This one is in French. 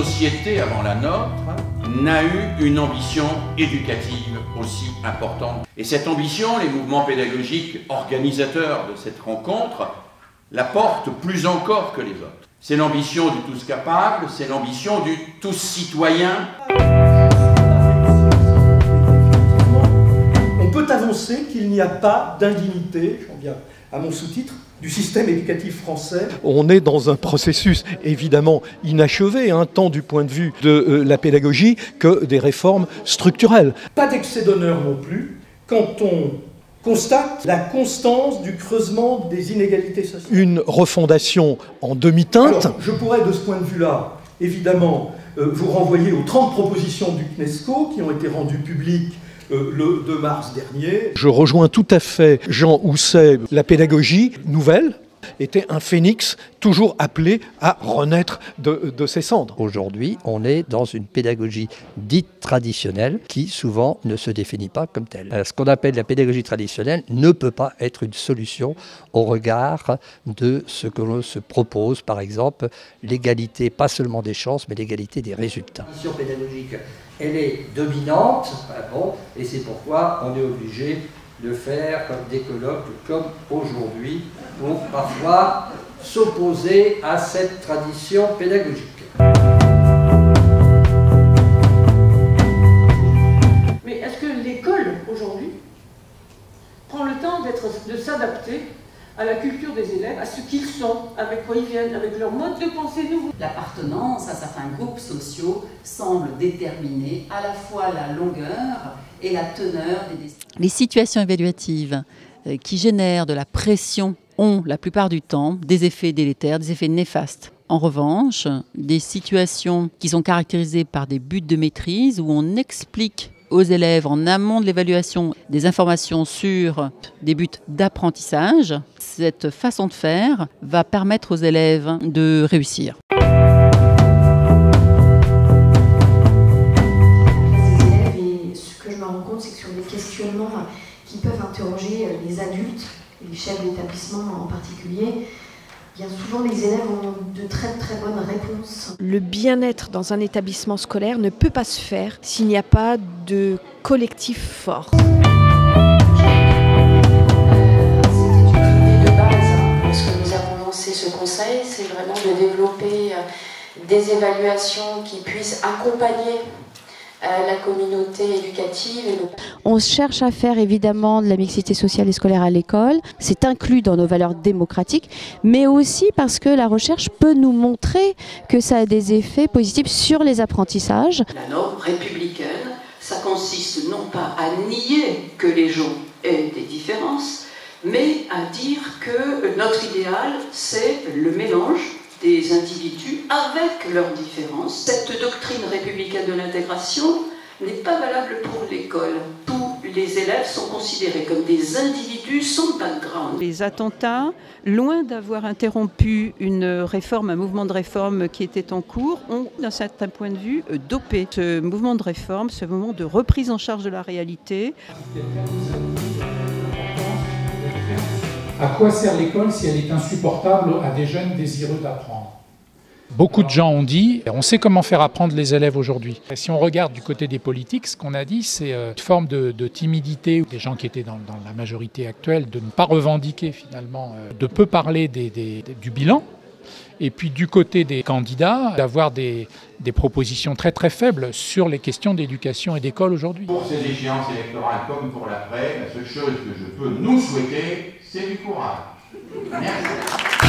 société avant la nôtre n'a eu une ambition éducative aussi importante. Et cette ambition, les mouvements pédagogiques organisateurs de cette rencontre la portent plus encore que les autres. C'est l'ambition du tous capable, c'est l'ambition du tous citoyen. On peut avancer qu'il n'y a pas d'indignité, j'en viens à mon sous-titre, du système éducatif français. On est dans un processus évidemment inachevé, tant du point de vue de la pédagogie que des réformes structurelles. Pas d'excès d'honneur non plus, quand on constate la constance du creusement des inégalités sociales. Une refondation en demi-teinte. Alors, je pourrais de ce point de vue-là, évidemment, vous renvoyer aux 30 propositions du CNESCO qui ont été rendues publiques le 2 mars dernier. Je rejoins tout à fait Jean Housset. La pédagogie nouvelle était un phénix toujours appelé à renaître de ses cendres. Aujourd'hui, on est dans une pédagogie dite traditionnelle qui souvent ne se définit pas comme telle. Ce qu'on appelle la pédagogie traditionnelle ne peut pas être une solution au regard de ce que l'on se propose, par exemple l'égalité pas seulement des chances mais l'égalité des résultats. La tradition pédagogique, elle est dominante, et c'est pourquoi on est obligé de faire des colloques comme aujourd'hui pour parfois s'opposer à cette tradition pédagogique. Mais est-ce que l'école aujourd'hui prend le temps de s'adapter à la culture des élèves, à ce qu'ils sont, avec quoi ils viennent, avec leur mode de pensée nouveau? L'appartenance à certains groupes sociaux semble déterminer à la fois la longueur et la teneur des décisions. Les situations évaluatives qui génèrent de la pression ont la plupart du temps des effets délétères, des effets néfastes. En revanche, des situations qui sont caractérisées par des buts de maîtrise où on explique aux élèves en amont de l'évaluation des informations sur des buts d'apprentissage, cette façon de faire va permettre aux élèves de réussir. Ce que je me rends compte, c'est que sur des questionnements qui peuvent interroger les adultes, les chefs d'établissement en particulier, bien souvent les élèves ont de très bonnes réponses. Le bien-être dans un établissement scolaire ne peut pas se faire s'il n'y a pas de collectif fort. C'était une idée de base. Lorsque nous avons lancé ce conseil, c'est vraiment de développer des évaluations qui puissent accompagner la communauté éducative. On cherche à faire évidemment de la mixité sociale et scolaire à l'école. C'est inclus dans nos valeurs démocratiques, mais aussi parce que la recherche peut nous montrer que ça a des effets positifs sur les apprentissages. La norme républicaine, ça consiste non pas à nier que les gens aient des différences, mais à dire que notre idéal, c'est le mélange des individus avec leurs différences. Cette doctrine républicaine de l'intégration n'est pas valable pour l'école. Tous les élèves sont considérés comme des individus sans background. Les attentats, loin d'avoir interrompu une réforme, un mouvement de réforme qui était en cours, ont d'un certain point de vue dopé ce mouvement de réforme, ce mouvement de reprise en charge de la réalité. À quoi sert l'école si elle est insupportable à des jeunes désireux d'apprendre? Beaucoup de gens ont dit, on sait comment faire apprendre les élèves aujourd'hui. Si on regarde du côté des politiques, ce qu'on a dit, c'est une forme de timidité des gens qui étaient dans la majorité actuelle, de ne pas revendiquer finalement, de peu parler du bilan. Et puis du côté des candidats, d'avoir des propositions très faibles sur les questions d'éducation et d'école aujourd'hui. Pour ces échéances électorales comme pour l'après, la seule chose que je peux nous souhaiter, c'est du courage. Merci.